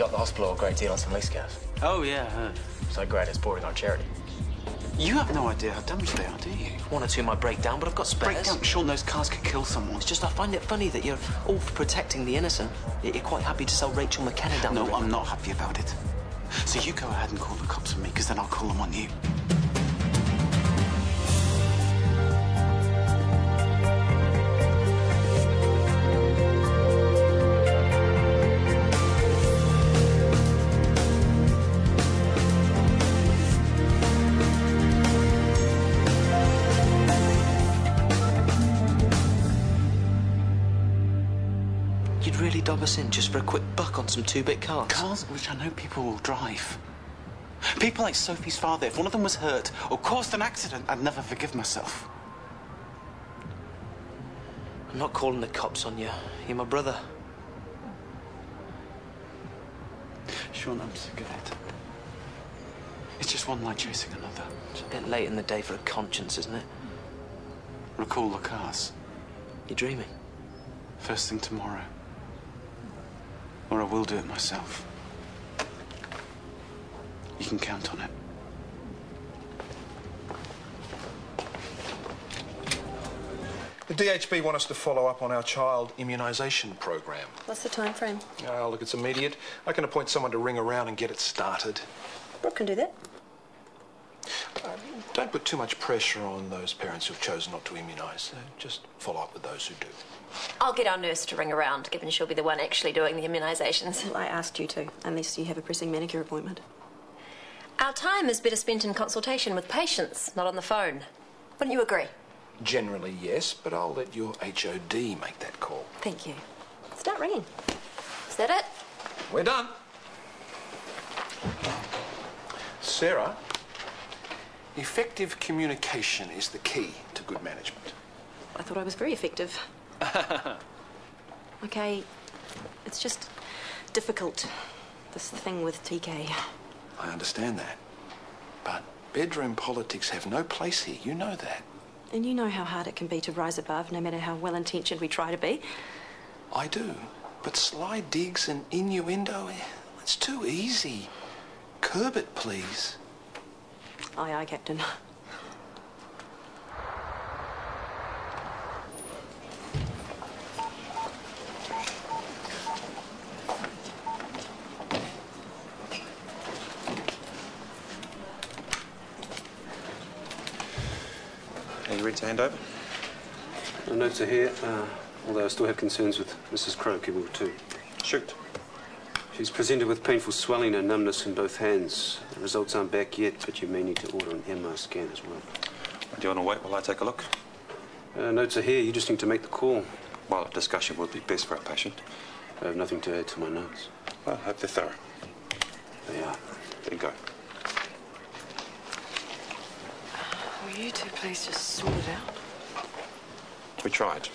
got the hospital a great deal on some lease cars. Oh, yeah, I heard. So great it's bordering on charity. You have no idea how damaged they are, do you? One or two might break down, but I've got spares. Break down? Sean, those cars could kill someone. It's just I find it funny that you're all for protecting the innocent. You're quite happy to sell Rachel McKenna down the river. No, I'm not happy about it. So you go ahead and call the cops on me, because then I'll call them on you. You'd really dob us in just for a quick buck on some two-bit cars? Cars which I know people will drive. People like Sophie's father, if one of them was hurt or caused an accident, I'd never forgive myself. I'm not calling the cops on you. You're my brother. Sean, I'm sick of it. It's just one lie chasing another. It's a bit late in the day for a conscience, isn't it? Recall the cars. You're dreaming. First thing tomorrow. Or I will do it myself. You can count on it. The DHB want us to follow up on our child immunisation program. What's the time frame? Oh, look, it's immediate. I can appoint someone to ring around and get it started. Brooke can do that. Don't put too much pressure on those parents who've chosen not to immunise. Just follow up with those who do. I'll get our nurse to ring around, given she'll be the one actually doing the immunisations. Well, I asked you to, unless you have a pressing manicure appointment. Our time is better spent in consultation with patients, not on the phone. Wouldn't you agree? Generally, yes, but I'll let your HOD make that call. Thank you. Start ringing. Is that it? We're done. Sarah, effective communication is the key to good management. I thought I was very effective. Okay, it's just difficult, this thing with TK. I understand that. But bedroom politics have no place here. You know that. And you know how hard it can be to rise above, no matter how well-intentioned we try to be. I do. But sly digs and innuendo, it's too easy. Curb it, please. Aye, aye, Captain. Are you ready to hand over? The notes are here, although I still have concerns with Mrs. Croak, Ward 2. Shoot. She's presented with painful swelling and numbness in both hands. The results aren't back yet, but you may need to order an MR scan as well. Do you want to wait while I take a look? Notes are here. You just need to make the call. Well, a discussion would be best for a patient. I have nothing to add to my notes. Well, I hope they're thorough. They are. There you go. Will you two please just sort it out? We tried.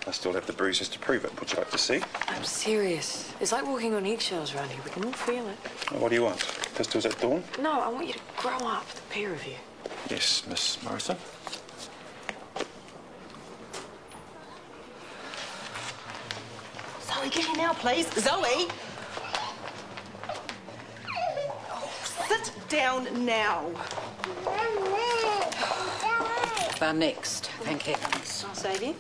I still have the bruises to prove it. Would you like to see? I'm serious. It's like walking on eggshells around here. We can all feel it. What do you want? Pistols at dawn? No, I want you to grow up, the pair of you. Yes, Miss Morrison. Zoe, get in now, please. Zoe! Sit down now. They're next, thank heavens. I'll save you.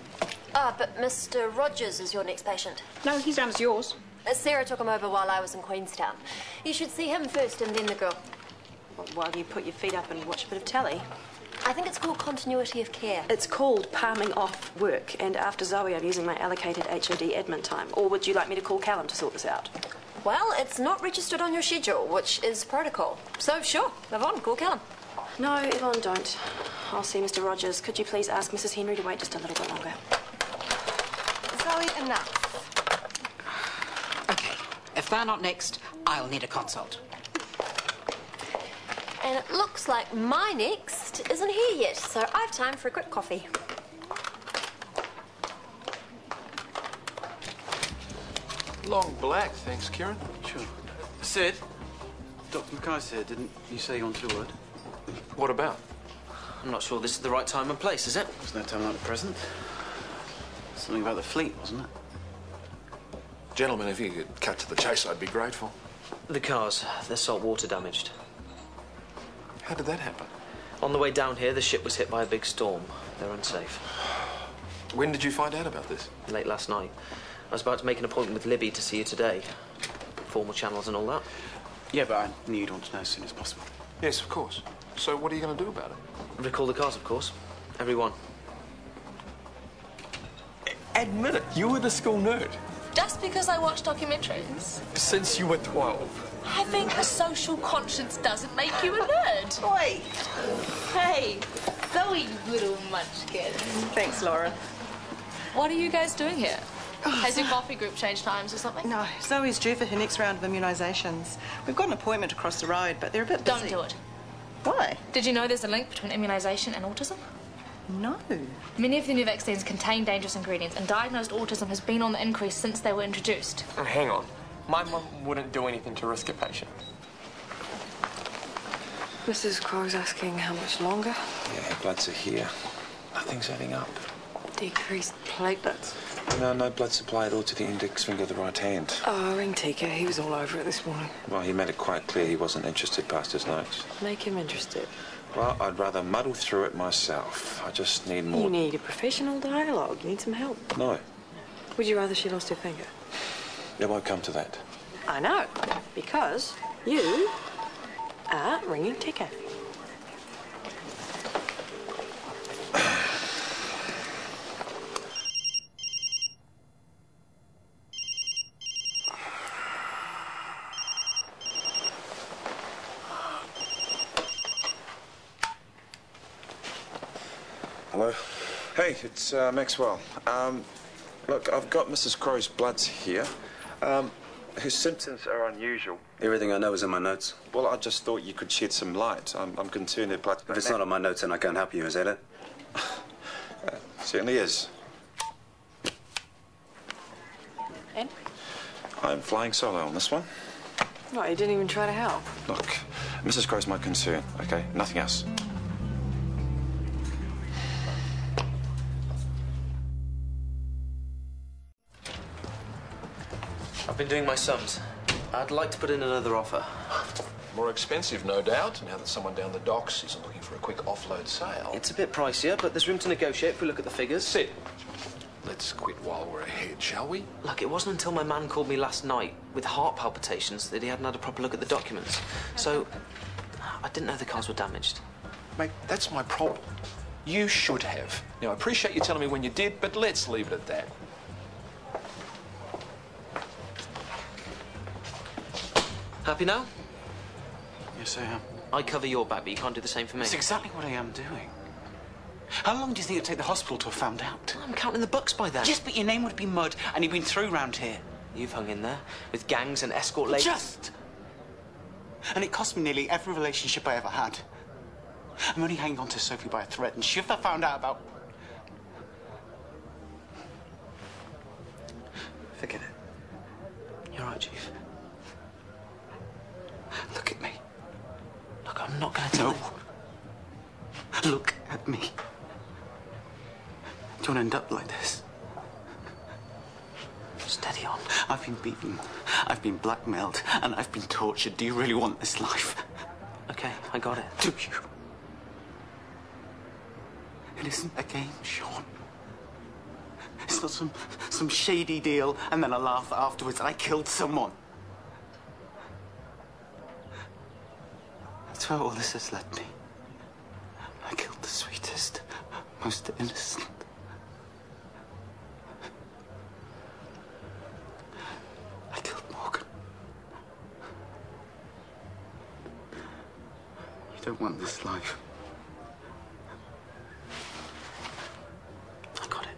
Ah, but Mr. Rogers is your next patient. No, he's down as yours. Sarah took him over while I was in Queenstown. You should see him first and then the girl. While you put your feet up and watch a bit of telly. I think it's called continuity of care. It's called palming off work, and after Zoe I'm using my allocated HOD admin time. Or would you like me to call Callum to sort this out? Well, it's not registered on your schedule, which is protocol. So, sure, Yvonne, call Callum. No, Yvonne, don't. I'll see Mr. Rogers. Could you please ask Mrs. Henry to wait just a little bit longer? Zoe, enough. Okay, if they're not next, I'll need a consult. And it looks like my next isn't here yet, so I've time for a quick coffee. Long black, thanks, Kieran. Sure. Sid, Dr. Mackay's here. Didn't you say you wanted a word? What about? I'm not sure this is the right time and place, is it? There's no time like the present. Something about the fleet, wasn't it? Gentlemen, if you could cut to the chase, I'd be grateful. The cars, they're salt water damaged. How did that happen? On the way down here, the ship was hit by a big storm. They're unsafe. When did you find out about this? Late last night. I was about to make an appointment with Libby to see you today. Formal channels and all that. Yeah, but I knew you'd want to know as soon as possible. Yes, of course. So what are you going to do about it? Recall the cars, of course. Every one. Admit it, you were the school nerd. Just because I watch documentaries? Since you were 12. Having a social conscience doesn't make you a nerd. Oi! Hey, Zoe, you little munchkin. Thanks, Laura. What are you guys doing here? Has your coffee group changed times or something? No, Zoe's due for her next round of immunisations. We've got an appointment across the road, but they're a bit busy. Don't do it. Why? Did you know there's a link between immunisation and autism? No. Many of the new vaccines contain dangerous ingredients, and diagnosed autism has been on the increase since they were introduced. And hang on. My mum wouldn't do anything to risk a patient. Mrs. Crow's asking how much longer? Yeah, her bloods are here. Nothing's adding up. Decreased platelets. No blood supply at all to the index finger of the right hand. Oh, ring Tika. He was all over it this morning. Well, he made it quite clear he wasn't interested past his notes. Make him interested. Well, I'd rather muddle through it myself. I just need more... You need a professional dialogue. You need some help. No. Would you rather she lost her finger? It won't come to that. I know. Because you are ringing Tika. Hello? Hey, it's Maxwell. Look, I've got Mrs. Crow's bloods here. Her symptoms are unusual. Everything I know is in my notes. Well, I just thought you could shed some light. I'm concerned her blood... If it's not on my notes, then I can't help you, is that it? Certainly is. And? I'm flying solo on this one. No, you didn't even try to help. Look, Mrs. Crow's my concern, okay? Nothing else. I've been doing my sums. I'd like to put in another offer. More expensive, no doubt, now that someone down the docks isn't looking for a quick offload sale. It's a bit pricier, but there's room to negotiate if we look at the figures. Sid, let's quit while we're ahead, shall we? Look, it wasn't until my man called me last night with heart palpitations that he hadn't had a proper look at the documents. So, I didn't know the cars were damaged. Mate, that's my problem. You should have. Now, I appreciate you telling me when you did, but let's leave it at that. Happy now? Yes, I am. I cover your back, but you can't do the same for me. That's exactly what I am doing. How long do you think it'd take the hospital to have found out? I'm counting the bucks by then. Yes, but your name would be mud, and you've been through round here. You've hung in there with gangs and escort ladies. Just! And it cost me nearly every relationship I ever had. I'm only hanging on to Sophie by a thread, and she'll have found out about... Forget it. You're right, Chief. Look at me. Look, I'm not going to tell No. Look at me. Do you want to end up like this? Steady on. I've been beaten, I've been blackmailed, and I've been tortured. Do you really want this life? Okay, I got it. Do you? It isn't a game, Sean. It's not some shady deal, and then I laugh afterwards and I killed someone. That's where all this has led me. I killed the sweetest, most innocent. I killed Morgan. You don't want this life. I got it.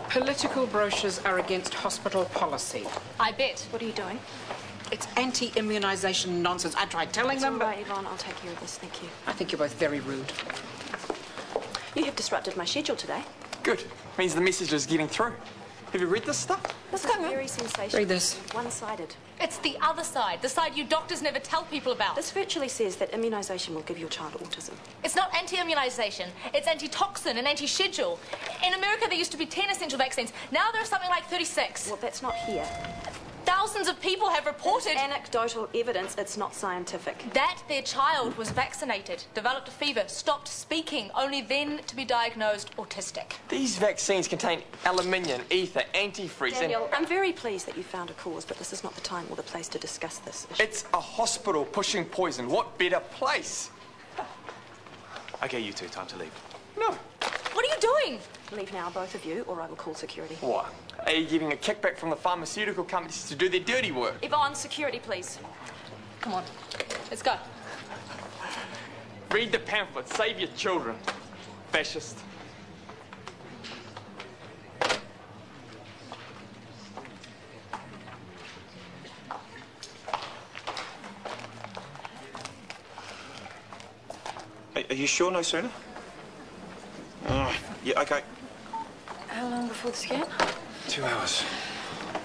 Political brochures are against hospital policy. I bet. What are you doing? It's anti-immunisation nonsense. I tried telling It's them, all but... right, Yvonne. I'll take care of this. Thank you. I think you're both very rude. You have disrupted my schedule today. Good. Means the message is getting through. Have you read this stuff? This is very sensational. Read this. One-sided. It's the other side, the side you doctors never tell people about. This virtually says that immunisation will give your child autism. It's not anti-immunisation, it's anti-toxin and anti-schedule. In America, there used to be 10 essential vaccines. Now there are something like 36. Well, that's not here. Thousands of people have reported... It's anecdotal evidence, it's not scientific. That their child was vaccinated, developed a fever, stopped speaking, only then to be diagnosed autistic. These vaccines contain aluminium, ether, antifreeze, Daniel, I'm very pleased that you found a cause, but this is not the time or the place to discuss this issue. It's a hospital pushing poison. What better place? Okay, you two, time to leave. No. What are you doing? Leave now, both of you, or I will call security. What? Are you giving a kickback from the pharmaceutical companies to do their dirty work? Yvonne, security, please. Come on, let's go. Read the pamphlet. Save your children. Fascist. Are you sure no sooner? Yeah, okay. How long before the scan? 2 hours.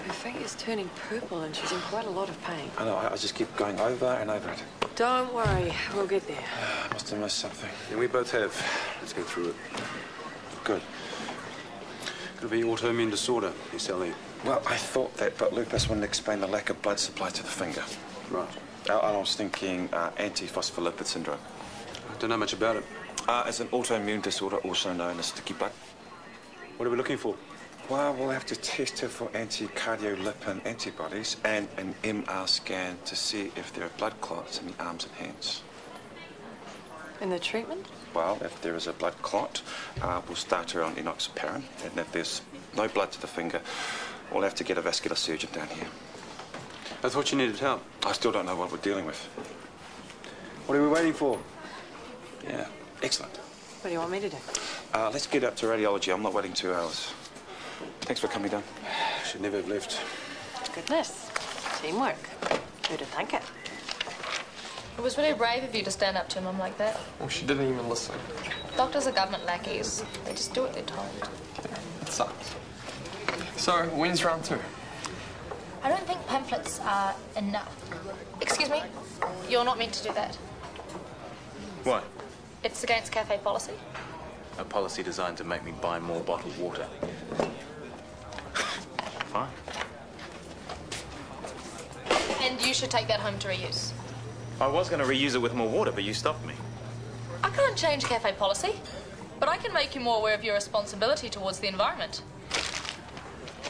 Her finger's turning purple and she's in quite a lot of pain. I know, I just keep going over and over it. Don't worry, we'll get there. I must have missed something. And we both have. Let's go through it. Good. Could be autoimmune disorder, SLE. Well, I thought that, but Lupus wouldn't explain the lack of blood supply to the finger. Right. I was thinking anti-phospholipid syndrome. I don't know much about it. It's an autoimmune disorder, also known as sticky blood. What are we looking for? Well, we'll have to test her for anti-cardiolipin antibodies and an MR scan to see if there are blood clots in the arms and hands. And the treatment? Well, if there is a blood clot, we'll start her on enoxaparin, and if there's no blood to the finger, we'll have to get a vascular surgeon down here. I thought you needed help. I still don't know what we're dealing with. What are we waiting for? Yeah, excellent. What do you want me to do? Let's get up to radiology. I'm not waiting 2 hours. Thanks for coming down. Should never have left. Goodness. Teamwork. Who'd have thunk it? It was really brave of you to stand up to Mum like that. Well, she didn't even listen. Doctors are government lackeys. They just do what they're told. It sucks. So, when's round 2? I don't think pamphlets are enough. Excuse me? You're not meant to do that. Why? It's against cafe policy. A policy designed to make me buy more bottled water. Fine. And you should take that home to reuse. I was going to reuse it with more water, but you stopped me. I can't change cafe policy, but I can make you more aware of your responsibility towards the environment.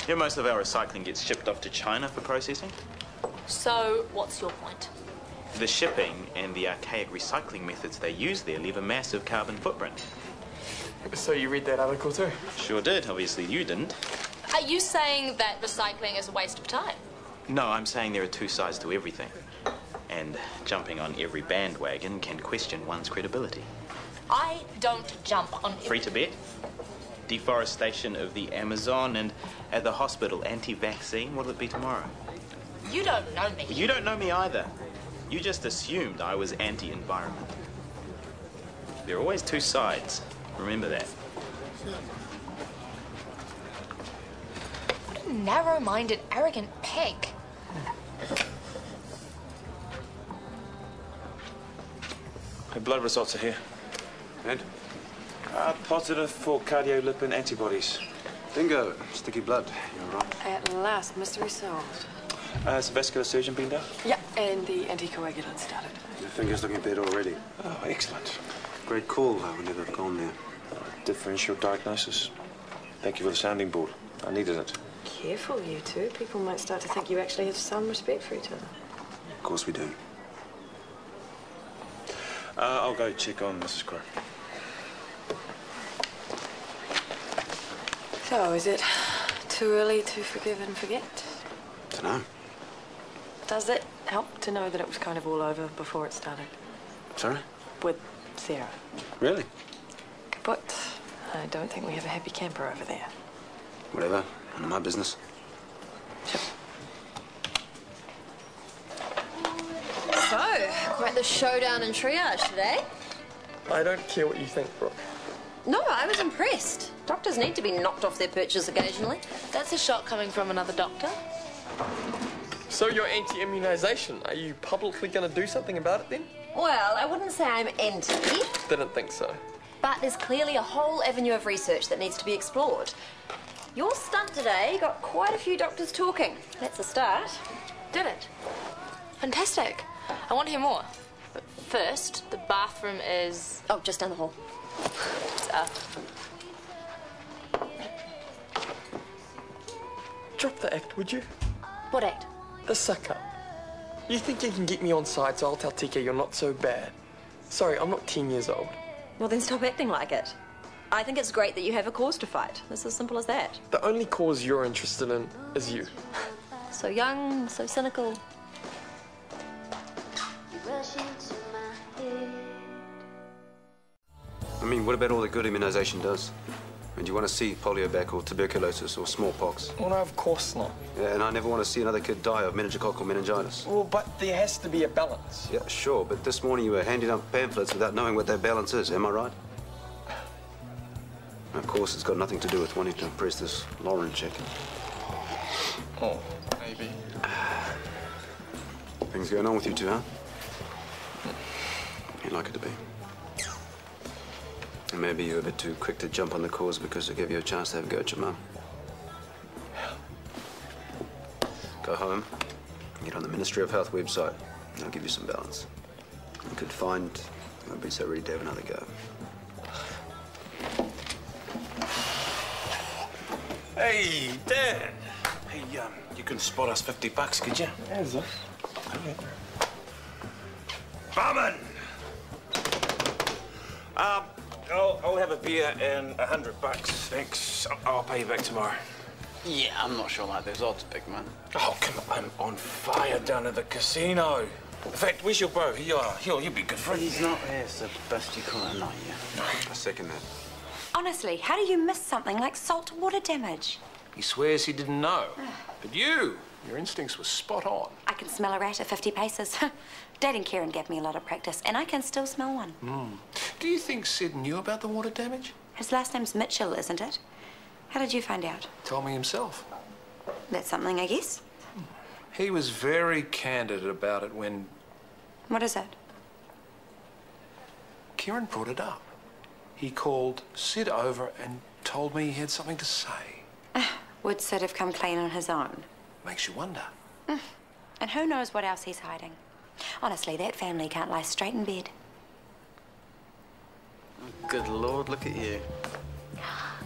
Yeah, most of our recycling gets shipped off to China for processing. So, what's your point? The shipping and the archaic recycling methods they use there leave a massive carbon footprint. So you read that article too? Sure did. Obviously you didn't. Are you saying that recycling is a waste of time? No, I'm saying there are two sides to everything. And jumping on every bandwagon can question one's credibility. I don't jump on... Free Tibet, deforestation of the Amazon, and at the hospital, anti-vaccine. What'll it be tomorrow? You don't know me. You don't know me either. You just assumed I was anti-environment. There are always two sides. Remember that. What a narrow-minded, arrogant pig. Her blood results are here. And? Positive for cardiolipin antibodies. Bingo. Sticky blood. You're right. At last, mystery solved. Has the vascular surgeon been done? Yeah, and the anticoagulant started. Your finger's looking better already. Oh, excellent. Great call. I would never have gone there. Differential diagnosis. Thank you for the sounding board. I needed it. Careful, you two. People might start to think you actually have some respect for each other. Of course we do. I'll go check on Mrs. Crow. So, is it too early to forgive and forget? Dunno. Does it help to know that it was kind of all over before it started? Sorry? With Sarah. Really? But I don't think we have a happy camper over there. Whatever. None of my business. Sure. So, quite the showdown in triage today. I don't care what you think, Brooke. No, I was impressed. Doctors need to be knocked off their perches occasionally. That's a shot coming from another doctor. So you're anti-immunisation. Are you publicly going to do something about it then? Well, I wouldn't say I'm anti, Didn't think so. but there's clearly a whole avenue of research that needs to be explored. Your stunt today got quite a few doctors talking. That's a start. Did it? Fantastic. I want to hear more. But first, the bathroom is... Oh, just down the hall. It's up. Drop the act, would you? What act? The suck up. You think you can get me on side, so I'll tell TK you're not so bad. Sorry, I'm not 10 years old. Well, then stop acting like it. I think it's great that you have a cause to fight. It's as simple as that. The only cause you're interested in is you. So young, so cynical. I mean, what about all the good immunisation does? And do you want to see polio back or tuberculosis or smallpox? Well, no, of course not. Yeah, and I never want to see another kid die of meningococcal meningitis. Well, but there has to be a balance. Yeah, sure, but this morning you were handing out pamphlets without knowing what that balance is, am I right? Of course, it's got nothing to do with wanting to impress this Lauren chick. Oh, maybe. Things going on with you two, huh? You'd like it to be. And maybe you're a bit too quick to jump on the cause because it gave you a chance to have a go at your mum. Go home, get on the Ministry of Health website, and I'll give you some balance. You could find, you won't be so ready to have another go. Hey, Dan. Hey, you can spot us $50, could you? Yeah, is it? Okay. Barman! I'll have a beer and $100, thanks. I'll pay you back tomorrow. Yeah, I'm not sure like those odds, big man. Oh, come on, I'm on fire down at the casino. In fact, where's your bro? You'll be good for it. He's not here, so best you call it not yet. I second that. Honestly, how do you miss something like salt water damage? He swears he didn't know. But your instincts were spot on. I can smell a rat at 50 paces. Dating Kieran gave me a lot of practice, and I can still smell one. Do you think Sid knew about the water damage? His last name's Mitchell, isn't it? How did you find out? Told me himself. That's something, I guess. He was very candid about it when What is it? Kieran brought it up. He called Sid over and told me he had something to say. Would Sid have come clean on his own? Makes you wonder. And who knows what else he's hiding? Honestly, that family can't lie straight in bed. Good Lord, look at you.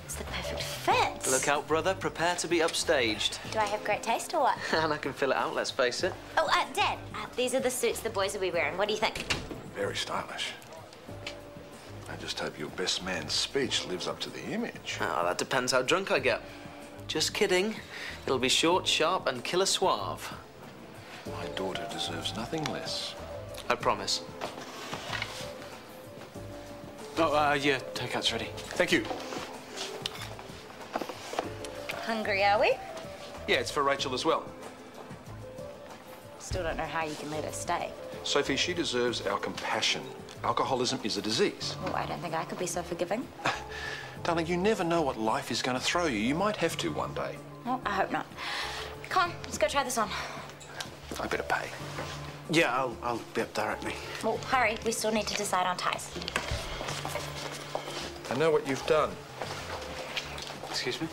It's the perfect fit. Look out, brother. Prepare to be upstaged. Do I have great taste or what? And I can fill it out, let's face it. Oh, Dad, these are the suits the boys will be wearing. What do you think? Very stylish. I just hope your best man's speech lives up to the image. Oh, that depends how drunk I get. Just kidding. It'll be short, sharp, and killer suave. My daughter deserves nothing less. I promise. Oh, yeah, takeout's ready. Thank you. Hungry, are we? Yeah, it's for Rachel as well. Still don't know how you can let her stay. Sophie, she deserves our compassion. Alcoholism is a disease. Oh, I don't think I could be so forgiving. Darling, you never know what life is going to throw you. You might have to one day. Well, I hope not. Come on, let's go try this on. I better pay. Yeah, I'll be up directly. Well, hurry. We still need to decide on ties. I know what you've done. Excuse me?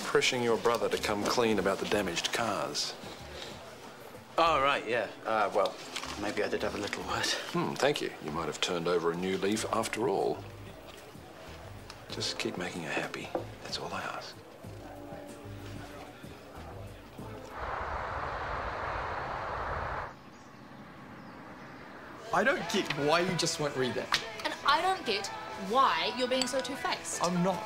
Pressuring your brother to come clean about the damaged cars. Oh, right, yeah. Well, maybe I did have a little word. Thank you. You might have turned over a new leaf after all. Just keep making her happy. That's all I ask. I don't get why you just won't read that. And I don't get why you're being so two-faced. I'm not.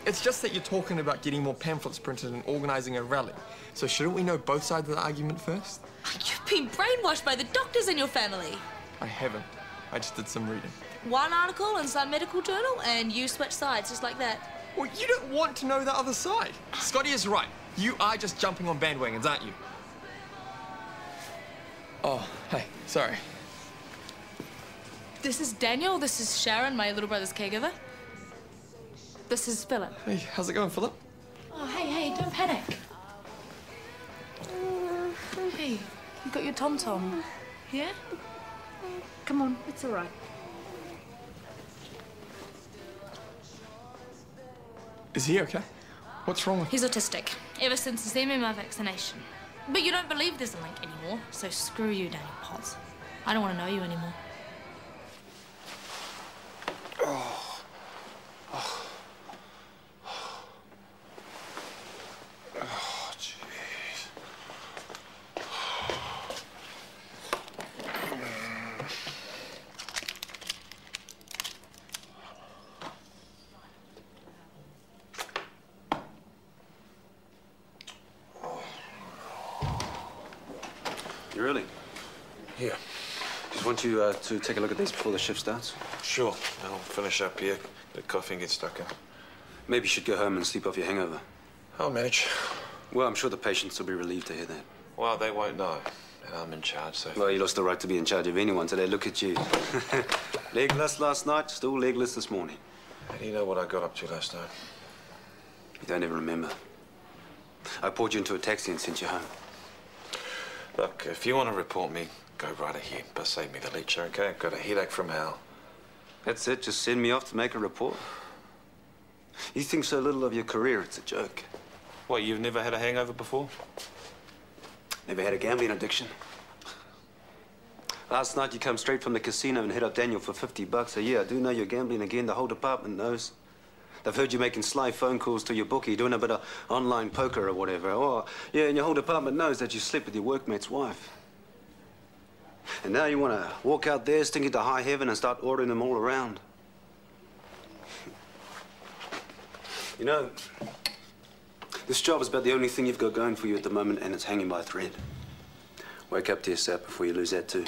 It's just that you're talking about getting more pamphlets printed and organising a rally. So shouldn't we know both sides of the argument first? You've been brainwashed by the doctors in your family. I haven't. I just did some reading. One article in some medical journal, and you switch sides just like that. Well, you don't want to know the other side. Scotty is right. You are just jumping on bandwagons, aren't you? Oh, hey, sorry. This is Daniel. This is Sharon, my little brother's caregiver. this is Philip. Hey, how's it going, Philip? Oh, hey, don't panic. Hey, you got your tom-tom. Yeah? Come on, it's all right. Is he okay? What's wrong with him? He's autistic, ever since his MMR vaccination. But you don't believe there's a link anymore, so screw you, Daniel Potts. I don't want to know you anymore. Jeez. You really? Yeah. Just want you to take a look at these before the shift starts. Sure. I'll finish up here. The coffee gets stuck in. Maybe you should go home and sleep off your hangover. I'll manage. Well, I'm sure the patients will be relieved to hear that. Well, they won't know. And I'm in charge, so... Well, you lost the right to be in charge of anyone today. Look at you. Legless last night, still legless this morning. How do you know what I got up to last night? You don't even remember. I poured you into a taxi and sent you home. Look, if you want to report me, go right ahead, but save me the lecture, okay? I've got a headache from hell. That's it? Just send me off to make a report? You think so little of your career, it's a joke. What, you've never had a hangover before? Never had a gambling addiction. Last night you come straight from the casino and hit up Daniel for $50 a year. I do know you're gambling again. The whole department knows. They've heard you making sly phone calls to your bookie, doing a bit of online poker or whatever. Oh, yeah, and your whole department knows that you slept with your workmate's wife. And now you want to walk out there, stinking to high heaven, and start ordering them all around. You know, this job is about the only thing you've got going for you at the moment, and it's hanging by a thread. Wake up to your sap before you lose that too.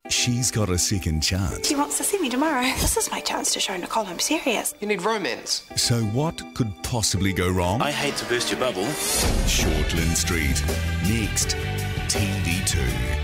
She's got a second chance. He wants to see me tomorrow. This is my chance to show Nicole I'm serious. You need romance. So what could possibly go wrong? I hate to burst your bubble. Shortland Street. Next, TV2.